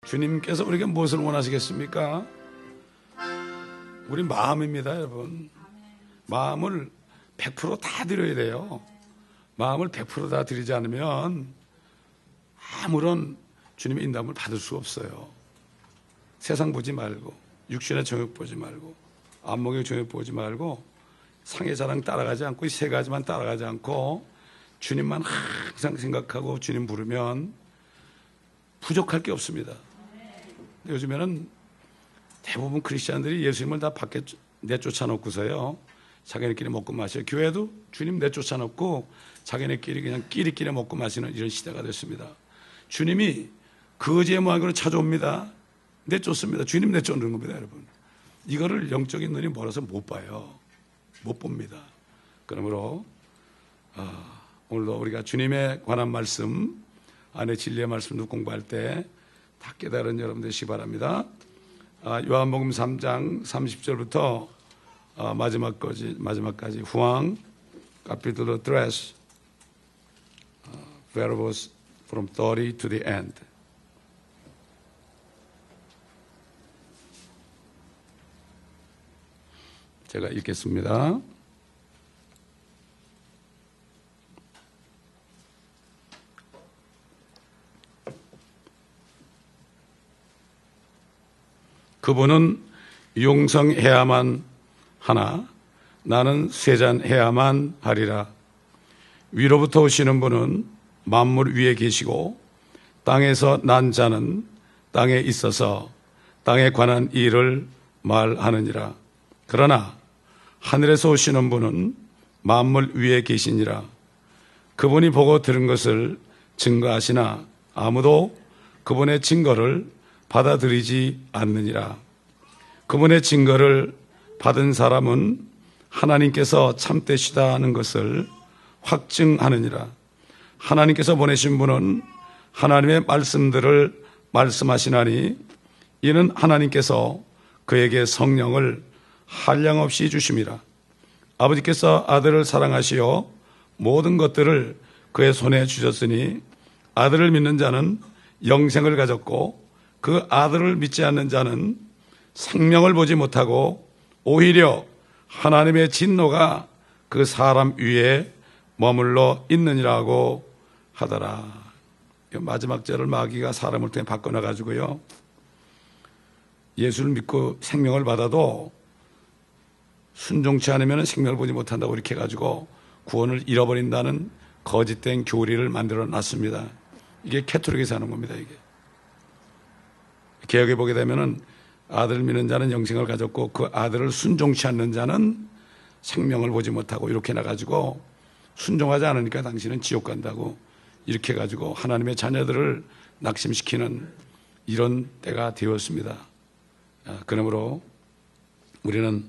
주님께서 우리에게 무엇을 원하시겠습니까? 우리 마음입니다, 여러분. 마음을 100%다 드려야 돼요. 마음을 100%다 드리지 않으면 아무런 주님의 인도함을 받을 수 없어요. 세상 보지 말고, 육신의 정욕 보지 말고, 안목의 정욕 보지 말고, 상의 자랑 따라가지 않고, 이 세 가지만 따라가지 않고 주님만 항상 생각하고 주님 부르면 부족할 게 없습니다. 요즘에는 대부분 크리스찬들이 예수님을 다 밖에 내쫓아 놓고서요, 자기네끼리 먹고 마셔요. 교회도 주님 내쫓아 놓고 자기네끼리 그냥 끼리끼리 먹고 마시는 이런 시대가 됐습니다. 주님이 거지의 모양으로 찾아옵니다. 내쫓습니다. 주님 내쫓는 겁니다, 여러분. 이거를 영적인 눈이 멀어서 못 봐요. 못 봅니다. 그러므로 오늘도 우리가 주님에 관한 말씀, 안에 진리의 말씀도 공부할 때 다 깨달은 여러분 되시기 바랍니다. 요한복음 3장 30절부터 마지막까지 후왕 capítulo 3 verbos from 30 to the end. 제가 읽겠습니다. 그분은 용성해야만 하나 나는 쇠잔해야만 하리라. 위로부터 오시는 분은 만물 위에 계시고 땅에서 난 자는 땅에 있어서 땅에 관한 일을 말하느니라. 그러나 하늘에서 오시는 분은 만물 위에 계시니라. 그분이 보고 들은 것을 증거하시나 아무도 그분의 증거를 받아들이지 않느니라. 그분의 증거를 받은 사람은 하나님께서 참되시다는 것을 확증하느니라. 하나님께서 보내신 분은 하나님의 말씀들을 말씀하시나니 이는 하나님께서 그에게 성령을 한량없이 주심이라. 아버지께서 아들을 사랑하시어 모든 것들을 그의 손에 주셨으니 아들을 믿는 자는 영생을 가졌고 그 아들을 믿지 않는 자는 생명을 보지 못하고 오히려 하나님의 진노가 그 사람 위에 머물러 있느니라고 하더라. 마지막 절을 마귀가 사람을 통해 바꿔놔가지고요, 예수를 믿고 생명을 받아도 순종치 않으면 생명을 보지 못한다고 이렇게 해가지고 구원을 잃어버린다는 거짓된 교리를 만들어 놨습니다. 이게 캐토릭에서 하는 겁니다. 이게 개혁에 보게 되면은 아들을 믿는 자는 영생을 가졌고 그 아들을 순종치 않는 자는 생명을 보지 못하고 이렇게 해놔가지고 순종하지 않으니까 당신은 지옥 간다고 이렇게 해가지고 하나님의 자녀들을 낙심시키는 이런 때가 되었습니다. 그러므로 우리는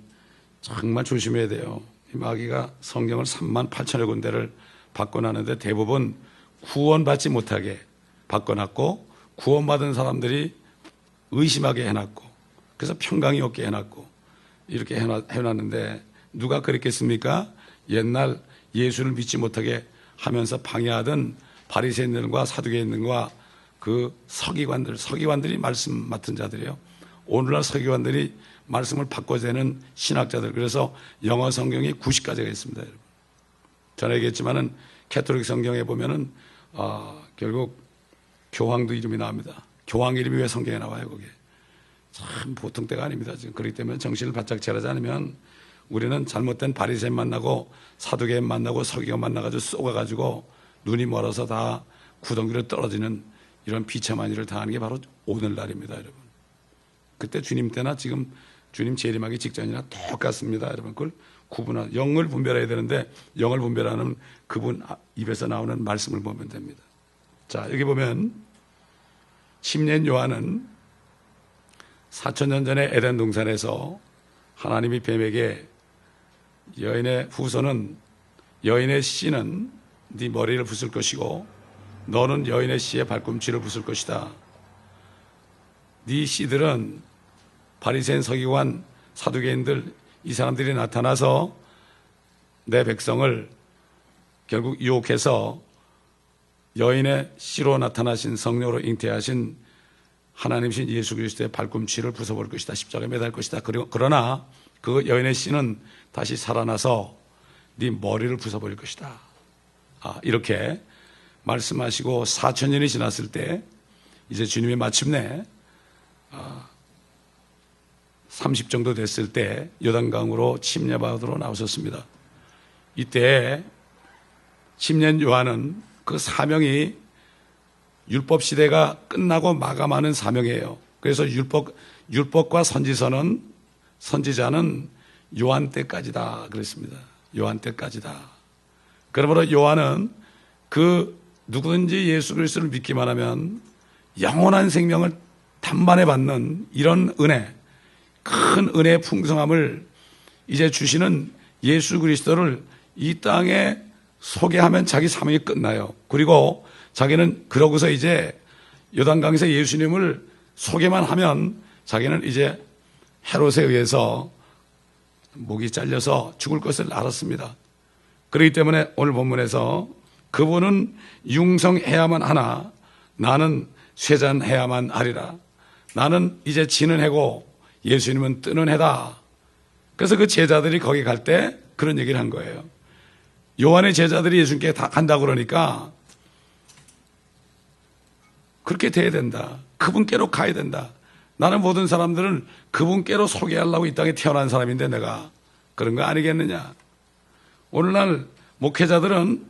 정말 조심해야 돼요. 마귀가 성경을 38,000여 군데를 바꿔놨는데 대부분 구원받지 못하게 바꿔놨고 구원받은 사람들이 의심하게 해놨고 그래서 평강이 없게 해놨고 이렇게 해놨는데 누가 그랬겠습니까? 옛날 예수를 믿지 못하게 하면서 방해하던 바리새인들과 사두개인들과 그 서기관들이 말씀 맡은 자들이에요. 오늘날 서기관들이 말씀을 바꿔내는 신학자들. 그래서 영어 성경이 90가지가 있습니다, 여러분. 전에 얘기했지만은 캐토릭 성경에 보면은 결국 교황도 이름이 나옵니다. 교황 이름이 왜 성경에 나와요, 거기에? 참 보통 때가 아닙니다. 지금 그렇기 때문에 정신을 바짝 차리지 않으면 우리는 잘못된 바리새인 만나고 사두개인 만나고 서기관 만나가지고 쏘가가지고 눈이 멀어서 다 구덩이로 떨어지는 이런 비참한 일을 당하는 게 바로 오늘날입니다, 여러분. 그때 주님 때나 지금 주님 재림하기 직전이나 똑같습니다, 여러분. 그걸 영을 분별해야 되는데 영을 분별하는 그분 입에서 나오는 말씀을 보면 됩니다. 자, 여기 보면 심년 요한은 4,000년 전에 에덴 동산에서 하나님이 뱀에게 여인의 후손은 여인의 씨는 네 머리를 부술 것이고 너는 여인의 씨의 발꿈치를 부술 것이다. 네 씨들은 바리새인 서기관 사두개인들 이 사람들이 나타나서 내 백성을 결국 유혹해서 여인의 씨로 나타나신 성령으로 잉태하신 하나님이신 예수 그리스도의 발꿈치를 부숴버릴 것이다. 십자가에 매달 것이다. 그러나 그 여인의 씨는 다시 살아나서 네 머리를 부숴버릴 것이다. 이렇게 말씀하시고 4000년이 지났을 때 이제 주님이 마침내 30 정도 됐을 때 요단강으로 침례받으러 나오셨습니다. 이때 침례 요한은 그 사명이 율법 시대가 끝나고 마감하는 사명이에요. 그래서 율법과 선지자는 요한 때까지다 그랬습니다. 요한 때까지다. 그러므로 요한은 그 누구든지 예수 그리스도를 믿기만 하면 영원한 생명을 단번에 받는 이런 은혜, 큰 은혜의 풍성함을 이제 주시는 예수 그리스도를 이 땅에 소개하면 자기 사명이 끝나요. 그리고 자기는 그러고서 이제 요단강에서 예수님을 소개만 하면 자기는 이제 헤롯에 의해서 목이 잘려서 죽을 것을 알았습니다. 그렇기 때문에 오늘 본문에서 그분은 융성해야만 하나 나는 쇠잔해야만 하리라. 나는 이제 지는 해고 예수님은 뜨는 해다. 그래서 그 제자들이 거기 갈 때 그런 얘기를 한 거예요. 요한의 제자들이 예수님께 다 간다고 그러니까 그렇게 돼야 된다. 그분께로 가야 된다. 나는 모든 사람들은 그분께로 소개하려고 이 땅에 태어난 사람인데 내가 그런 거 아니겠느냐. 오늘날 목회자들은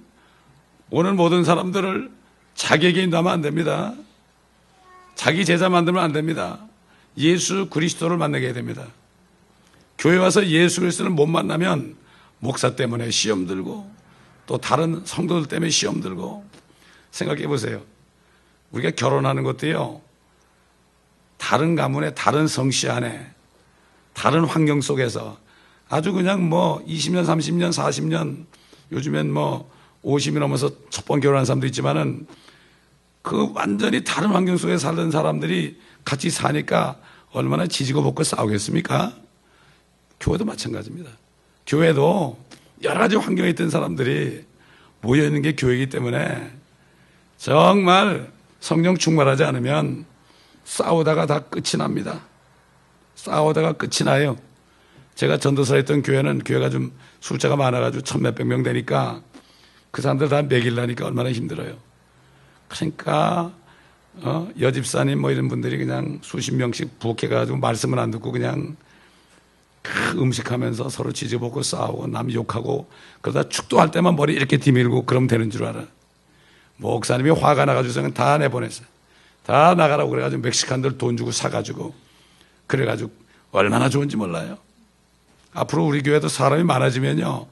오늘 모든 사람들을 자기에게 인도하면 안 됩니다. 자기 제자 만들면 안 됩니다. 예수 그리스도를 만나게 해야 됩니다. 교회 와서 예수 그리스도를 못 만나면 목사 때문에 시험 들고 또 다른 성도들 때문에 시험 들고. 생각해 보세요. 우리가 결혼하는 것도요, 다른 가문에 다른 성씨 안에 다른 환경 속에서 아주 그냥 20년 30년 40년 요즘엔 50이 넘어서 첫 번 결혼한 사람도 있지만은 그 완전히 다른 환경 속에 살던 사람들이 같이 사니까 얼마나 지지고 볶고 싸우겠습니까? 교회도 마찬가지입니다. 교회도 여러 가지 환경에 있던 사람들이 모여있는 게 교회이기 때문에 정말 성령 충만하지 않으면 싸우다가 다 끝이 납니다. 싸우다가 끝이 나요. 제가 전도사에 있던 교회는 교회가 좀 숫자가 많아가지고 1000몇백 명 되니까 그 사람들 다 먹이려니까 얼마나 힘들어요. 그러니까 여집사님 이런 분들이 그냥 수십 명씩 부엌해가지고 말씀을 안 듣고 그냥 음식하면서 서로 지지볶고 싸우고 남 욕하고 그러다 축도할 때만 머리 이렇게 뒤밀고 그러면 되는 줄 알아. 목사님이 화가 나가지고 다 내보냈어요. 다 나가라고 그래가지고 멕시칸들 돈 주고 사가지고 그래가지고 얼마나 좋은지 몰라요. 앞으로 우리 교회도 사람이 많아지면요,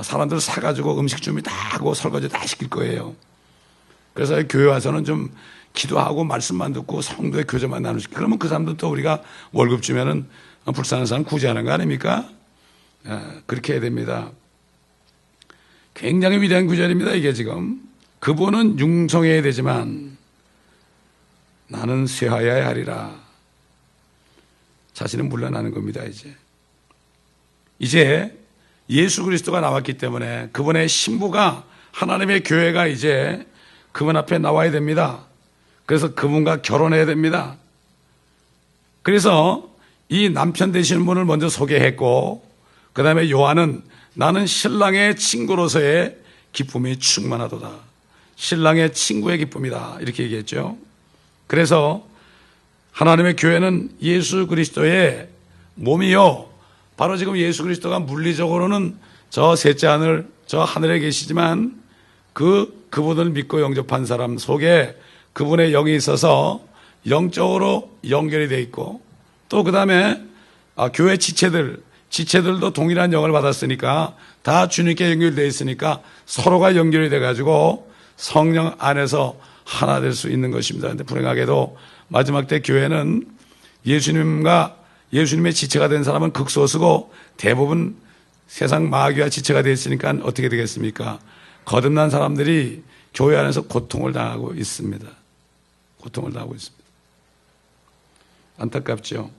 사람들 사가지고 음식 준비 다 하고 설거지 다 시킬 거예요. 그래서 교회 와서는 좀 기도하고 말씀만 듣고 성도의 교제만 나누시고 그러면 그 사람들 또 우리가 월급 주면은 불쌍한 사람 구제하는 거 아닙니까? 그렇게 해야 됩니다. 굉장히 위대한 구절입니다. 이게 지금 그분은 융성해야 되지만 나는 쇠하여야 하리라. 자신은 물러나는 겁니다. 이제 예수 그리스도가 나왔기 때문에 그분의 신부가 하나님의 교회가 이제 그분 앞에 나와야 됩니다. 그래서 그분과 결혼해야 됩니다. 그래서 이 남편 되시는 분을 먼저 소개했고 그 다음에 요한은 나는 신랑의 친구로서의 기쁨이 충만하도다. 신랑의 친구의 기쁨이다. 이렇게 얘기했죠. 그래서 하나님의 교회는 예수 그리스도의 몸이요. 바로 지금 예수 그리스도가 물리적으로는 저 셋째 하늘, 저 하늘에 계시지만 그분을 믿고 영접한 사람 속에 그분의 영이 있어서 영적으로 연결이 되어 있고 또 그 다음에 교회 지체들도 동일한 영을 받았으니까 다 주님께 연결되어 있으니까 서로가 연결이 돼가지고 성령 안에서 하나 될 수 있는 것입니다. 그런데 불행하게도 마지막 때 교회는 예수님의 지체가 된 사람은 극소수고 대부분 세상 마귀와 지체가 되어 있으니까 어떻게 되겠습니까? 거듭난 사람들이 교회 안에서 고통을 당하고 있습니다. 고통을 당하고 있습니다. 안타깝죠.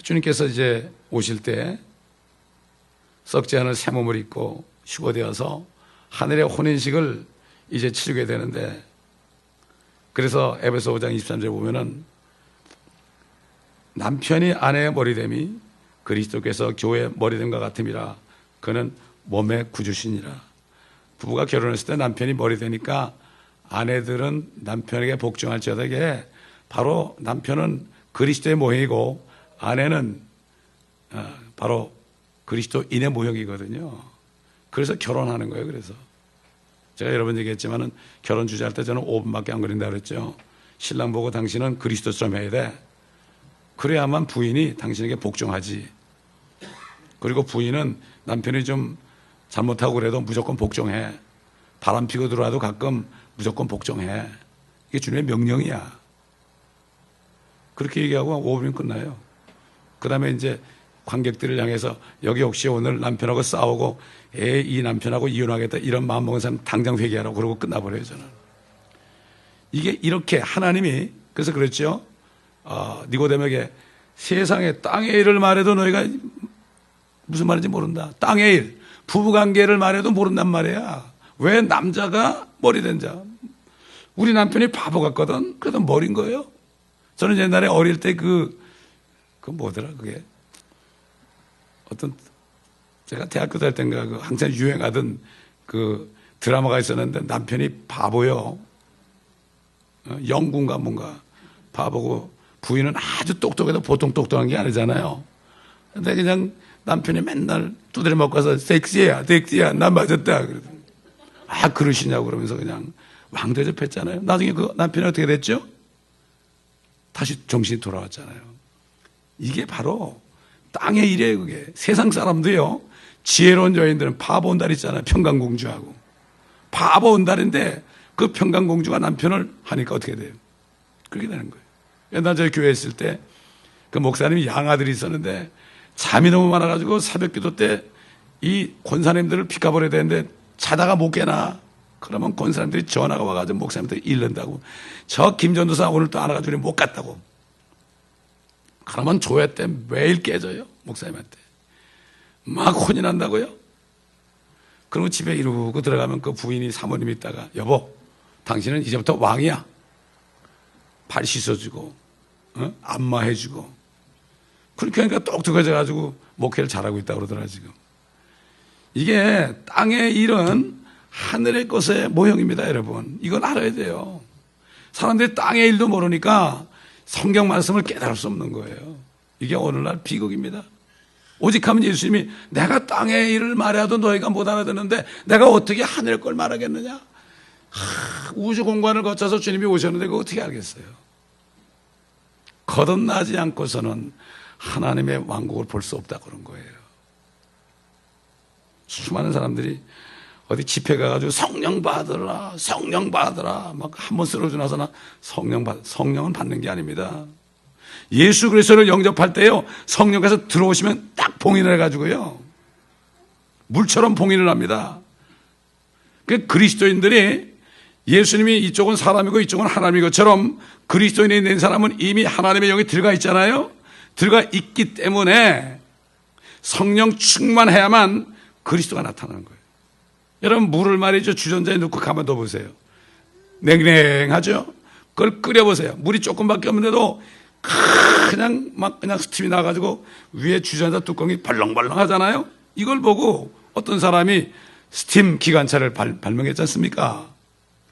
주님께서 이제 오실 때 썩지 않을 새 몸을 입고 휴거되어서 하늘의 혼인식을 이제 치르게 되는데 그래서 에베소 5장 23절에 보면은 남편이 아내의 머리됨이 그리스도께서 교회의 머리됨과 같음이라. 그는 몸의 구주시니라. 부부가 결혼했을 때 남편이 머리되니까 아내들은 남편에게 복종할지어다. 이게 바로 남편은 그리스도의 모형이고 아내는 바로 그리스도인의 모형이거든요. 그래서 결혼하는 거예요. 그래서 제가 여러 번 얘기했지만은 결혼 주재할 때 저는 5분밖에 안 걸린다 그랬죠. 신랑 보고 당신은 그리스도처럼 해야 돼. 그래야만 부인이 당신에게 복종하지. 그리고 부인은 남편이 좀 잘못하고 그래도 무조건 복종해. 바람 피고 들어와도 가끔 무조건 복종해. 이게 주님의 명령이야. 그렇게 얘기하고 5분이면 끝나요. 그 다음에 이제 관객들을 향해서 여기 혹시 오늘 남편하고 싸우고 이 남편하고 이혼하겠다 이런 마음 먹은 사람 당장 회개하라고 그러고 끝나버려요. 저는 이게 이렇게 하나님이 그래서 그랬죠. 니고데모에게 세상에 땅의 일을 말해도 너희가 무슨 말인지 모른다. 땅의 일, 부부관계를 말해도 모른단 말이야. 왜 남자가 머리 된 자. 우리 남편이 바보 같거든. 그래도 머리인 거예요. 저는 옛날에 어릴 때 그 뭐더라 그게 어떤 제가 대학교 다닐 때인가 그 항상 유행하던 그 드라마가 있었는데 남편이 바보요. 영군가 뭔가 바보고 부인은 아주 똑똑해도 보통 똑똑한 게 아니잖아요. 근데 그냥 남편이 맨날 두드려 먹고 가서 섹시야 나 맞았다. 그러더니 그러시냐고 그러면서 그냥 왕대접했잖아요. 나중에 그 남편이 어떻게 됐죠? 다시 정신이 돌아왔잖아요. 이게 바로 땅의 일이에요. 그게 세상 사람도요. 지혜로운 여인들은 바보 온달 있잖아요. 평강공주하고 바보 온달인데 그 평강공주가 남편을 하니까 어떻게 돼요? 그렇게 되는 거예요. 옛날 저희 교회에 있을 때 그 목사님이 양아들이 있었는데 잠이 너무 많아가지고 새벽기도 때 이 권사님들을 피카버려야 되는데 자다가 못 깨나. 그러면 권사님들이 전화가 와가지고 목사님들이 잃는다고. 저 김전도사 오늘 또 안 와가지고 못 갔다고. 그러면 조회 때 매일 깨져요. 목사님한테. 막 혼이 난다고요. 그러면 집에 이러고 들어가면 그 부인이 사모님이 있다가 여보 당신은 이제부터 왕이야. 발 씻어주고 안마해주고 그렇게 하니까 똑똑해져가지고 목회를 잘하고 있다고 그러더라 지금. 이게 땅의 일은 하늘의 것의 모형입니다. 여러분 이건 알아야 돼요. 사람들이 땅의 일도 모르니까 성경 말씀을 깨달을 수 없는 거예요. 이게 오늘날 비극입니다. 오직 하면 예수님이 내가 땅의 일을 말해도 너희가 못 알아듣는데 내가 어떻게 하늘 걸 말하겠느냐. 우주 공간을 거쳐서 주님이 오셨는데 그거 어떻게 알겠어요. 거듭나지 않고서는 하나님의 왕국을 볼 수 없다 그런 거예요. 수많은 사람들이 어디 집회 가가지고 성령 받으라 막 한 번 쓰러져 나서나 성령은 받는 게 아닙니다. 예수 그리스도를 영접할 때요 성령께서 들어오시면 딱 봉인을 해가지고요 물처럼 봉인을 합니다. 그 그리스도인들이 예수님이 이쪽은 사람이고 이쪽은 하나님인 것처럼 그리스도인이 된 사람은 이미 하나님의 영이 들어가 있잖아요. 들어가 있기 때문에 성령 충만해야만 그리스도가 나타나는 거예요. 여러분 물을 말이죠 주전자에 넣고 가만 둬보세요. 냉랭하죠. 그걸 끓여보세요. 물이 조금밖에 없는데도 그냥 스팀이 나가지고 위에 주전자 뚜껑이 벌렁벌렁 하잖아요. 이걸 보고 어떤 사람이 스팀 기관차를 발명했지 않습니까?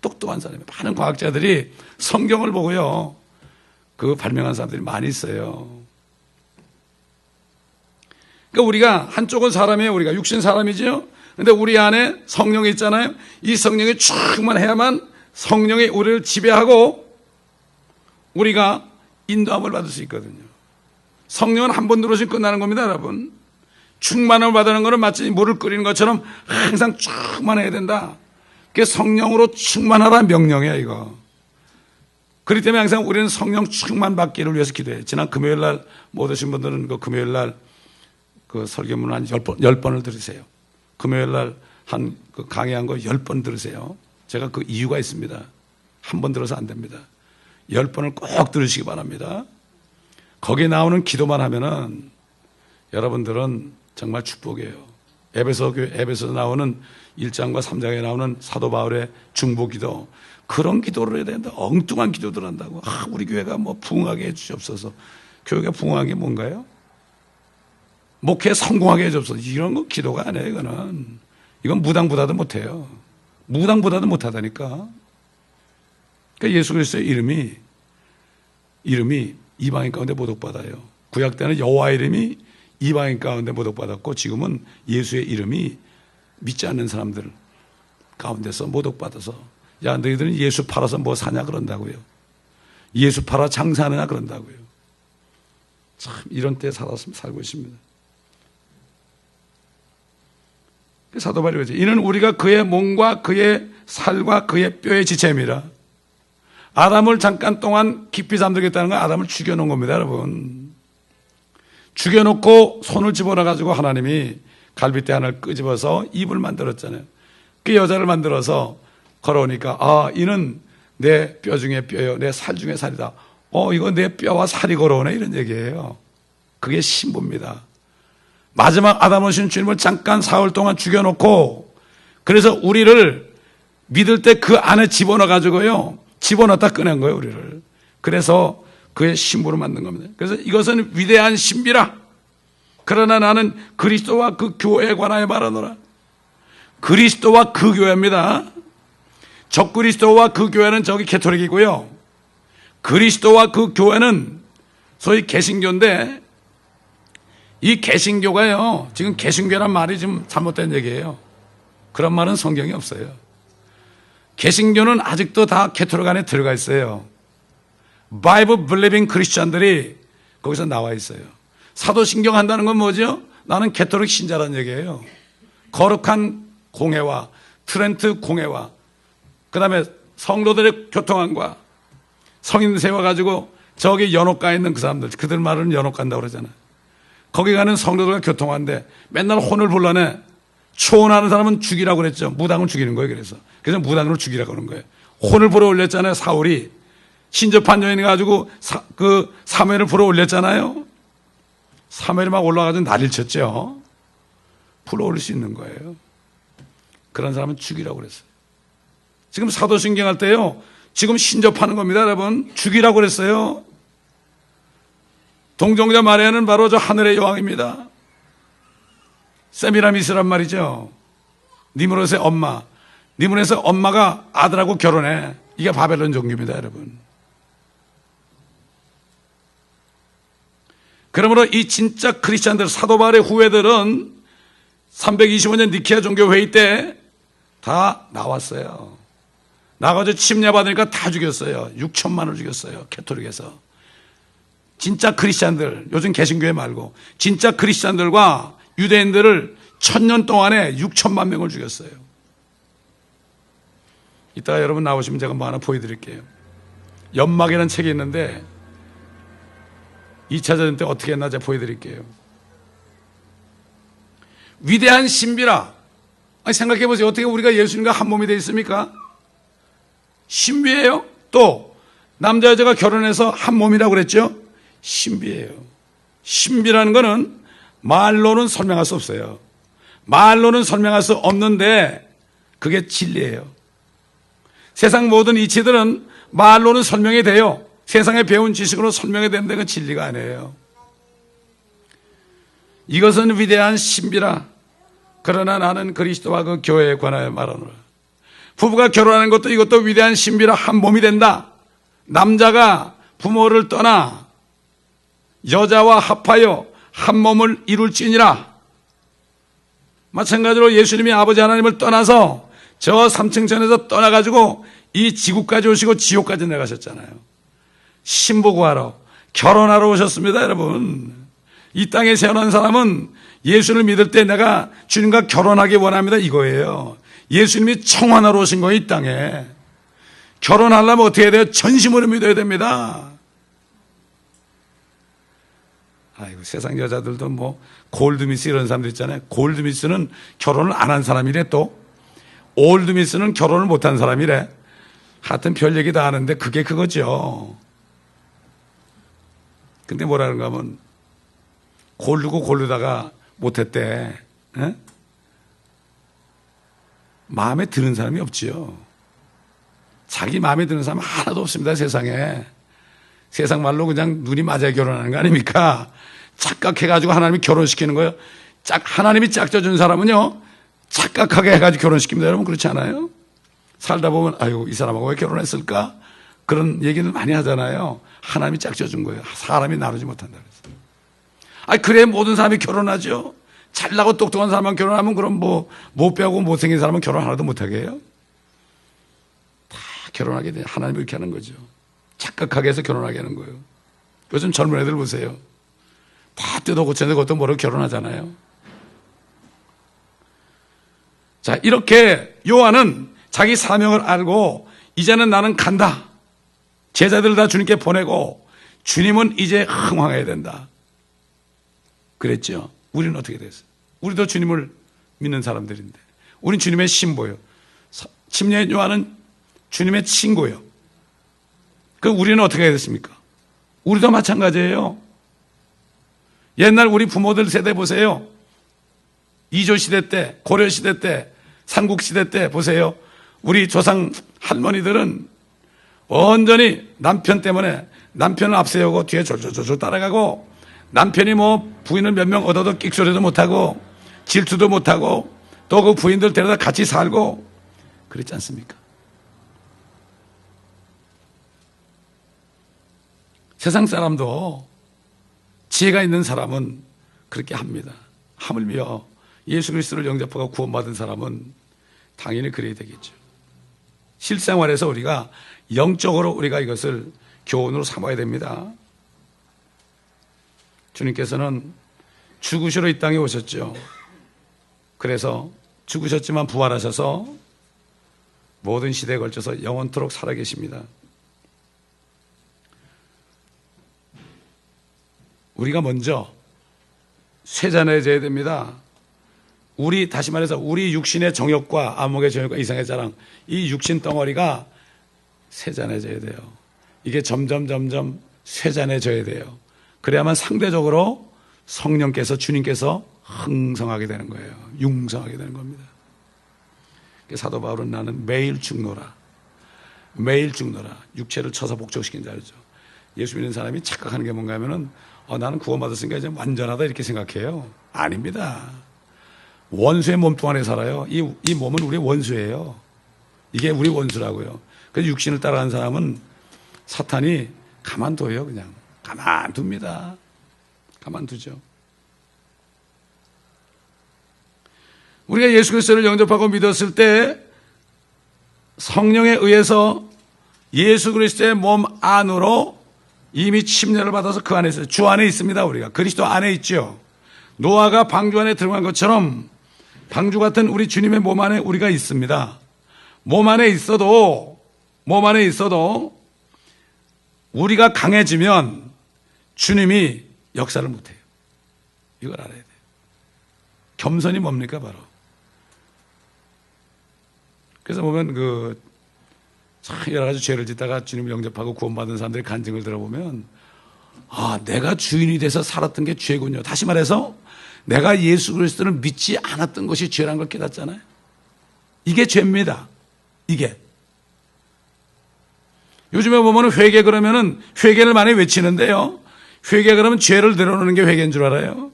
똑똑한 사람이 많은 과학자들이 성경을 보고요 그 발명한 사람들이 많이 있어요. 그러니까 우리가 한쪽은 사람이에요. 우리가 육신 사람이죠. 근데 우리 안에 성령이 있잖아요. 이 성령이 충만해야만 성령이 우리를 지배하고 우리가 인도함을 받을 수 있거든요. 성령은 한 번 들어오시면 끝나는 겁니다, 여러분. 충만함을 받는 것은 마치 물을 끓이는 것처럼 항상 충만해야 된다. 그게 성령으로 충만하라는 명령이에요, 이거. 그렇기 때문에 항상 우리는 성령 충만 받기를 위해서 기도해요. 지난 금요일 날 못 오신 분들은 그 금요일 날 그 설교문 한 10번을 들으세요. 금요일 날 한 그 강의한 거 10번 들으세요. 제가 그 이유가 있습니다. 한 번 들어서 안 됩니다. 10번을 꼭 들으시기 바랍니다. 거기에 나오는 기도만 하면은 여러분들은 정말 축복이에요. 에베소서 나오는 1장과 3장에 나오는 사도 바울의 중보기도, 그런 기도를 해야 된다. 엉뚱한 기도들 한다고. 우리 교회가 뭐 부흥하게 해주시옵소서. 교회가 부흥한 게 뭔가요? 목회 성공하게 해주옵소서. 이런 거 기도가 아니에요. 이건 무당보다도 못해요. 무당보다도 못하다니까. 그러니까 예수 그리스도의 이름이 이방인 가운데 모독받아요. 구약 때는 여호와 이름이 이방인 가운데 모독받았고, 지금은 예수의 이름이 믿지 않는 사람들 가운데서 모독받아서, 야, 너희들은 예수 팔아서 뭐 사냐 그런다고요. 예수 팔아 장사하느냐 그런다고요. 참 이런 때에 살고 있습니다. 사도 바울이 그러죠. 이는 우리가 그의 몸과 그의 살과 그의 뼈의 지체입니다. 아담을 잠깐 동안 깊이 잠들겠다는 건 아담을 죽여놓은 겁니다, 여러분. 죽여놓고 손을 집어넣어가지고 하나님이 갈빗대 하나를 끄집어서 입을 만들었잖아요. 그 여자를 만들어서 걸어오니까, 이는 내 뼈 중에 뼈요, 내 살 중에 살이다. 이거 내 뼈와 살이 걸어오네, 이런 얘기예요. 그게 신부입니다. 마지막 아담 오신 주님을 잠깐 사흘 동안 죽여놓고, 그래서 우리를 믿을 때 그 안에 집어넣어가지고요, 집어넣었다 꺼낸 거예요, 우리를. 그래서 그의 신부로 만든 겁니다. 그래서 이것은 위대한 신비라. 그러나 나는 그리스도와 그 교회에 관하여 말하노라. 그리스도와 그 교회입니다. 적그리스도와 그 교회는 저기 개토릭이고요, 그리스도와 그 교회는 소위 개신교인데, 이 개신교가요, 지금 개신교란 말이 좀 잘못된 얘기예요. 그런 말은 성경에 없어요. 개신교는 아직도 다 개토릭 안에 들어가 있어요. 바이블 빌리빙 크리스찬들이 거기서 나와 있어요. 사도신경 한다는 건 뭐죠? 나는 개토릭 신자라는 얘기예요. 거룩한 공회와 트렌트 공회와 그 다음에 성도들의 교통함과 성인 세워가지고 저기 연옥가에 있는 그 사람들, 그들 말은 연옥간다고 그러잖아요. 거기 가는 성도들과 교통하는데 맨날 혼을 불러내. 초혼하는 사람은 죽이라고 그랬죠. 무당은 죽이는 거예요. 그래서 무당으로 죽이라고 그러는 거예요. 혼을 불어 올렸잖아요. 사울이 신접한 여인이 가지고 그 사무엘을 불어 올렸잖아요. 사무엘이 막 올라가서 난리를 쳤죠. 불어 올릴 수 있는 거예요. 그런 사람은 죽이라고 그랬어요. 지금 사도신경 할 때요, 지금 신접하는 겁니다, 여러분. 죽이라고 그랬어요. 동정자 마리아는 바로 저 하늘의 여왕입니다. 세미라미스란 말이죠. 니므롯의 엄마. 니므롯의 엄마가 아들하고 결혼해. 이게 바벨론 종교입니다, 여러분. 그러므로 이 진짜 크리스찬들, 사도 바울의 후예들은 325년 니케아 종교 회의 때 다 나왔어요. 나가서 침략받으니까 다 죽였어요. 6천만을 죽였어요, 캐토릭에서. 진짜 크리스찬들, 요즘 개신교회 말고 진짜 크리스찬들과 유대인들을 1000년 동안에 6천만 명을 죽였어요. 이따가 여러분 나오시면 제가 뭐 하나 보여드릴게요. 연막이라는 책이 있는데 2차 대전 때 어떻게 했나 제가 보여드릴게요. 위대한 신비라. 아니, 생각해보세요. 어떻게 우리가 예수님과 한 몸이 되어 있습니까? 신비예요. 또 남자 여자가 결혼해서 한 몸이라고 그랬죠. 신비예요. 신비라는 거는 말로는 설명할 수 없어요. 말로는 설명할 수 없는데 그게 진리예요. 세상 모든 이치들은 말로는 설명이 돼요. 세상에 배운 지식으로 설명이 되는데 그건 진리가 아니에요. 이것은 위대한 신비라. 그러나 나는 그리스도와 그 교회에 관하여 말하노라. 부부가 결혼하는 것도 이것도 위대한 신비라. 한 몸이 된다. 남자가 부모를 떠나 여자와 합하여 한 몸을 이룰지니라. 마찬가지로 예수님이 아버지 하나님을 떠나서 저 3층 전에서 떠나가지고 이 지구까지 오시고 지옥까지 내가셨잖아요. 신부 구하러, 결혼하러 오셨습니다, 여러분. 이 땅에 태어난 사람은 예수를 믿을 때 내가 주님과 결혼하기 원합니다, 이거예요. 예수님이 청혼하러 오신 거예요, 이 땅에. 결혼하려면 어떻게 해야 돼요? 전심으로 믿어야 됩니다. 아이고, 세상 여자들도 뭐 골드미스 이런 사람들 있잖아요. 골드미스는 결혼을 안 한 사람이래. 또 올드미스는 결혼을 못한 사람이래. 하여튼 별 얘기 다 하는데 그게 그거죠. 근데 뭐라는가 하면 고르고 고르다가 못했대. 에? 마음에 드는 사람이 없지요. 자기 마음에 드는 사람 하나도 없습니다, 세상에. 세상 말로 그냥 눈이 맞아야 결혼하는 거 아닙니까? 착각해가지고 하나님이 결혼시키는 거예요. 하나님이 짝져준 사람은요, 착각하게 해가지고 결혼시킵니다. 여러분, 그렇지 않아요? 살다 보면, 아유, 이 사람하고 왜 결혼했을까? 그런 얘기를 많이 하잖아요. 하나님이 짝져준 거예요. 사람이 나누지 못한다 그랬어요. 그래, 모든 사람이 결혼하죠. 잘나고 똑똑한 사람만 결혼하면 그럼 못 배우고 못생긴 사람은 결혼 하나도 못하게 해요? 다 결혼하게 돼. 하나님이 이렇게 하는 거죠. 착각하게 해서 결혼하게 하는 거예요. 요즘 젊은 애들 보세요. 다 뜯어 고쳤는데 그것도 모르고 결혼하잖아요. 자, 이렇게 요한은 자기 사명을 알고 이제는 나는 간다. 제자들을 다 주님께 보내고 주님은 이제 흥황해야 된다. 그랬죠. 우리는 어떻게 됐어요? 우리도 주님을 믿는 사람들인데 우린 주님의 신보예요. 침례 요한은 주님의 친구예요. 우리는 어떻게 됐습니까? 우리도 마찬가지예요. 옛날 우리 부모들 세대 보세요. 이조 시대 때, 고려 시대 때, 삼국 시대 때 보세요. 우리 조상 할머니들은 온전히 남편 때문에 남편을 앞세우고 뒤에 졸졸졸 따라가고 남편이 부인을 몇 명 얻어도 끽소리도 못하고 질투도 못하고 또 그 부인들 데려다 같이 살고 그랬지 않습니까? 세상 사람도 지혜가 있는 사람은 그렇게 합니다. 하물며 예수 그리스도를 영접하고 구원받은 사람은 당연히 그래야 되겠죠. 실생활에서 우리가 영적으로 우리가 이것을 교훈으로 삼아야 됩니다. 주님께서는 죽으시러 이 땅에 오셨죠. 그래서 죽으셨지만 부활하셔서 모든 시대에 걸쳐서 영원토록 살아계십니다. 우리가 먼저 쇠잔해져야 됩니다. 다시 말해서 우리 육신의 정욕과 안목의 정욕과 이상의 자랑, 이 육신 덩어리가 쇠잔해져야 돼요. 이게 점점 쇠잔해져야 돼요. 그래야만 상대적으로 성령께서, 주님께서 흥성하게 되는 거예요. 융성하게 되는 겁니다. 사도 바울은 나는 매일 죽노라. 매일 죽노라. 육체를 쳐서 복종시킨 자죠. 예수 믿는 사람이 착각하는 게 뭔가 하면은 나는 구원받았으니까 이제 완전하다 이렇게 생각해요. 아닙니다. 원수의 몸뚱 안에 살아요. 이 몸은 우리 원수예요. 이게 우리 원수라고요. 그래서 육신을 따라가는 사람은 사탄이 가만둬요. 그냥 가만둡니다. 가만두죠. 우리가 예수 그리스도를 영접하고 믿었을 때 성령에 의해서 예수 그리스도의 몸 안으로 이미 침례를 받아서 그 안에 있어요. 주 안에 있습니다. 우리가 그리스도 안에 있죠. 노아가 방주 안에 들어간 것처럼 방주 같은 우리 주님의 몸 안에 우리가 있습니다. 몸 안에 있어도 우리가 강해지면 주님이 역사를 못해요. 이걸 알아야 돼요. 겸손이 뭡니까? 바로. 그래서 보면 여러 가지 죄를 짓다가 주님을 영접하고 구원받은 사람들의 간증을 들어보면 내가 주인이 돼서 살았던 게 죄군요. 다시 말해서 내가 예수 그리스도를 믿지 않았던 것이 죄라는 걸 깨닫잖아요. 이게 죄입니다. 이게. 요즘에 보면 회개 그러면은 회개를 많이 외치는데요. 회개 그러면 죄를 내려놓는 게 회개인 줄 알아요.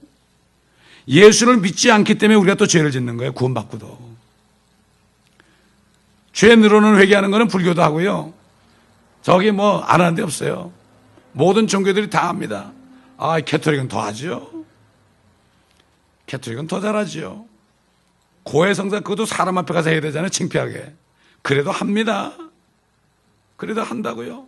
예수를 믿지 않기 때문에 우리가 또 죄를 짓는 거예요. 구원받고도. 죄 늘어놓는 회개하는 거는 불교도 하고요. 저기 안 하는 데 없어요. 모든 종교들이 다 합니다. 캐톨릭은 더 하죠. 캐톨릭은 더 잘하죠. 고해성사 그것도 사람 앞에 가서 해야 되잖아요. 창피하게. 그래도 합니다. 그래도 한다고요.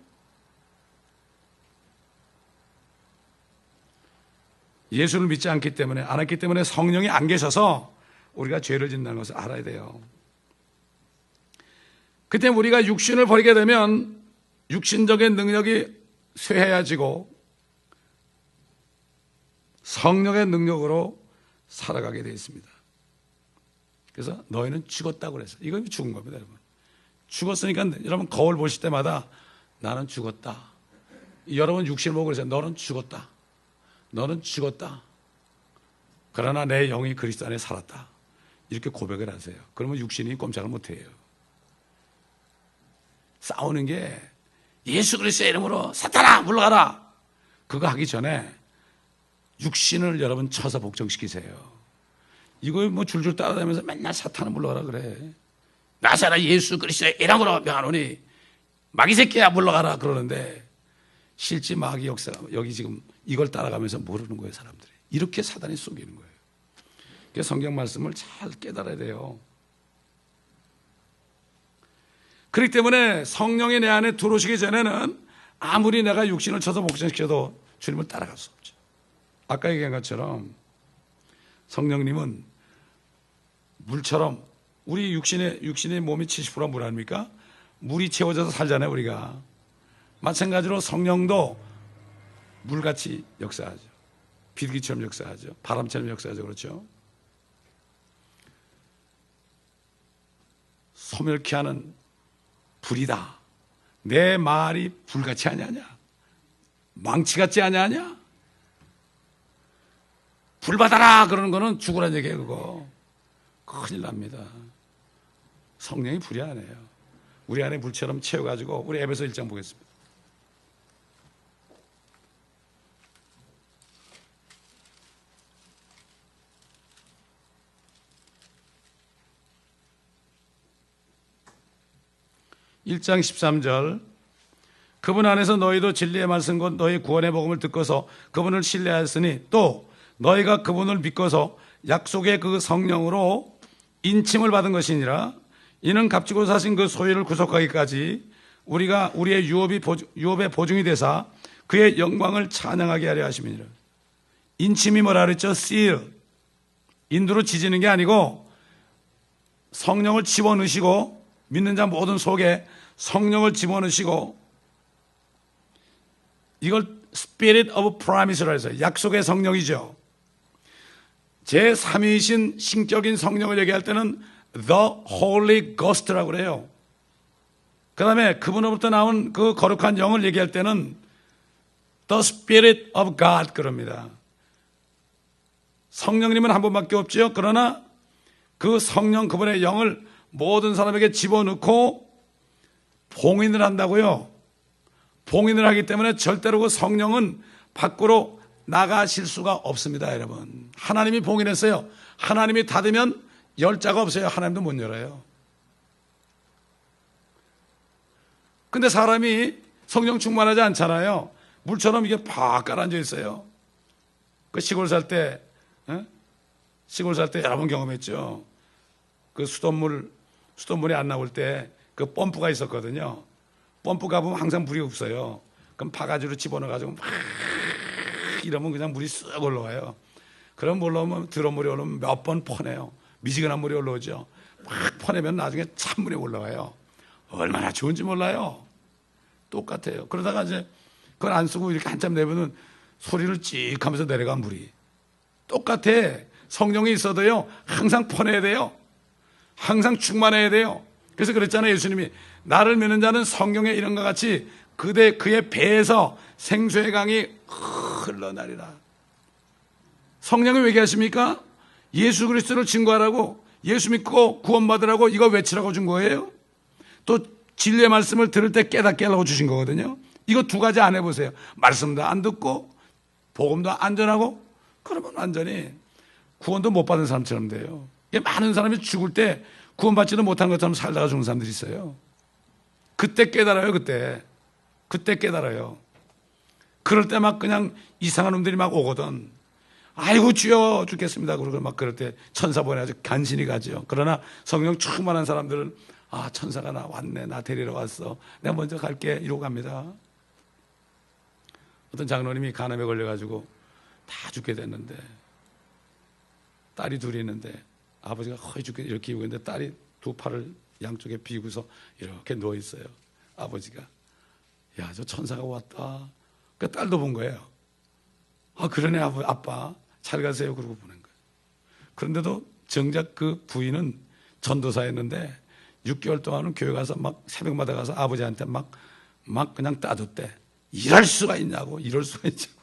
예수를 믿지 안 했기 때문에 성령이 안 계셔서 우리가 죄를 짓는다는 것을 알아야 돼요. 그때 우리가 육신을 버리게 되면 육신적인 능력이 쇠해야지고 성령의 능력으로 살아가게 되어 있습니다. 그래서 너희는 죽었다고 그랬어요. 이건 죽은 겁니다, 여러분. 죽었으니까 여러분 거울 보실 때마다 나는 죽었다. 여러분 육신을 보고 그러세요. 너는 죽었다. 너는 죽었다. 그러나 내 영이 그리스도 안에 살았다. 이렇게 고백을 하세요. 그러면 육신이 꼼짝을 못해요. 싸우는 게 예수 그리스도의 이름으로 사탄아 물러가라, 그거 하기 전에 육신을 여러분 쳐서 복종시키세요. 이거 뭐 줄줄 따라다니면서 맨날 사탄아 물러가라 그래. 나사라 예수 그리스도의 이름으로 명하노니 마귀 새끼야 물러가라 그러는데 실제 마귀 역사 여기 지금 이걸 따라가면서 모르는 거예요. 사람들이 이렇게 사단이 속이는 거예요. 그래서 성경 말씀을 잘 깨달아야 돼요. 그렇기 때문에 성령이 내 안에 들어오시기 전에는 아무리 내가 육신을 쳐서 복종시켜도 주님을 따라갈 수 없죠. 아까 얘기한 것처럼 성령님은 물처럼, 우리 육신의 몸이 70%가 물 아닙니까? 물이 채워져서 살잖아요, 우리가. 마찬가지로 성령도 물같이 역사하죠. 비둘기처럼 역사하죠. 바람처럼 역사하죠. 그렇죠? 소멸케 하는 불이다. 내 말이 불같이 아니하냐? 망치같이 아니하냐? 불 받아라 그러는 거는 죽으라는 얘기예요. 그거 큰일 납니다. 성령이 불이 아니에요. 우리 안에 불처럼 채워가지고, 우리 에베소 1장 보겠습니다. (1장 13절) 그분 안에서 너희도 진리의 말씀 곧 너희 구원의 복음을 듣고서 그분을 신뢰하였으니 또 너희가 그분을 믿고서 약속의 그 성령으로 인침을 받은 것이니라. 이는 값지고 사신 그 소유를 구속하기까지 우리가 우리의 유업의 보증이 되사 그의 영광을 찬양하게 하려 하심이니라. 인침이 뭐라 그랬죠? seal. 인두로 지지는 게 아니고 성령을 집어넣으시고, 믿는 자 모든 속에 성령을 집어넣으시고, 이걸 Spirit of Promise라 해서 약속의 성령이죠. 제3위이신 신격인 성령을 얘기할 때는 The Holy Ghost라고 그래요. 그 다음에 그분으로부터 나온 그 거룩한 영을 얘기할 때는 The Spirit of God 그럽니다. 성령님은 한 분밖에 없지요. 그러나 그 성령, 그분의 영을 모든 사람에게 집어넣고 봉인을 한다고요. 봉인을 하기 때문에 절대로 그 성령은 밖으로 나가실 수가 없습니다. 여러분, 하나님이 봉인했어요. 하나님이 닫으면 열 자가 없어요. 하나님도 못 열어요. 근데 사람이 성령 충만하지 않잖아요. 물처럼 이게 팍 깔아앉아 있어요. 그 시골 살 때 여러 번 경험했죠. 그 수돗물이 안 나올 때 그 펌프가 있었거든요. 펌프 가보면 항상 물이 없어요. 그럼 바가지로 집어넣어가지고 막 이러면 그냥 물이 쓱 올라와요. 그럼 올라오면 드럼물이 올라오면 몇 번 퍼내요. 미지근한 물이 올라오죠. 막 퍼내면 나중에 찬물이 올라와요. 얼마나 좋은지 몰라요. 똑같아요. 그러다가 이제 그걸 안 쓰고 이렇게 한참 내보면 소리를 찍 하면서 내려간 물이. 똑같아. 성령이 있어도요, 항상 퍼내야 돼요. 항상 충만해야 돼요. 그래서 그랬잖아요. 예수님이 나를 믿는 자는 성경의 이름과 같이 그의 배에서 생수의 강이 흘러나리라. 성령이 왜 얘기하십니까? 예수 그리스도를 증거하라고, 예수 믿고 구원받으라고 이거 외치라고 준 거예요. 또 진리의 말씀을 들을 때 깨닫게 하려고 주신 거거든요. 이거 두 가지 안 해보세요. 말씀도 안 듣고 복음도 안 전하고, 그러면 완전히 구원도 못 받은 사람처럼 돼요. 많은 사람이 죽을 때 구원받지도 못한 것처럼 살다가 죽는 사람들이 있어요. 그때 깨달아요. 그때 깨달아요. 그럴 때 막 그냥 이상한 놈들이 막 오거든. 아이고 주여 죽겠습니다 그러고 막 그럴 때 천사 보내가지고 간신히 가죠. 그러나 성령 충만한 사람들은 아, 천사가 나 왔네, 나 데리러 왔어, 내가 먼저 갈게 이러고 갑니다. 어떤 장로님이 간암에 걸려가지고 다 죽게 됐는데, 딸이 둘이 있는데 아버지가 거의 죽게 이렇게 이고 있는데 딸이 두 팔을 양쪽에 비고서 이렇게 누워 있어요. 아버지가 야, 저 천사가 왔다. 그 딸도 본 거예요. 아, 그러네 아빠 잘 가세요 그러고 보낸 거예요. 그런데도 정작 그 부인은 전도사였는데 6개월 동안은 교회 가서 막 새벽마다 가서 아버지한테 막 그냥 따졌대. 이럴 수가 있냐고, 이럴 수가 있냐고.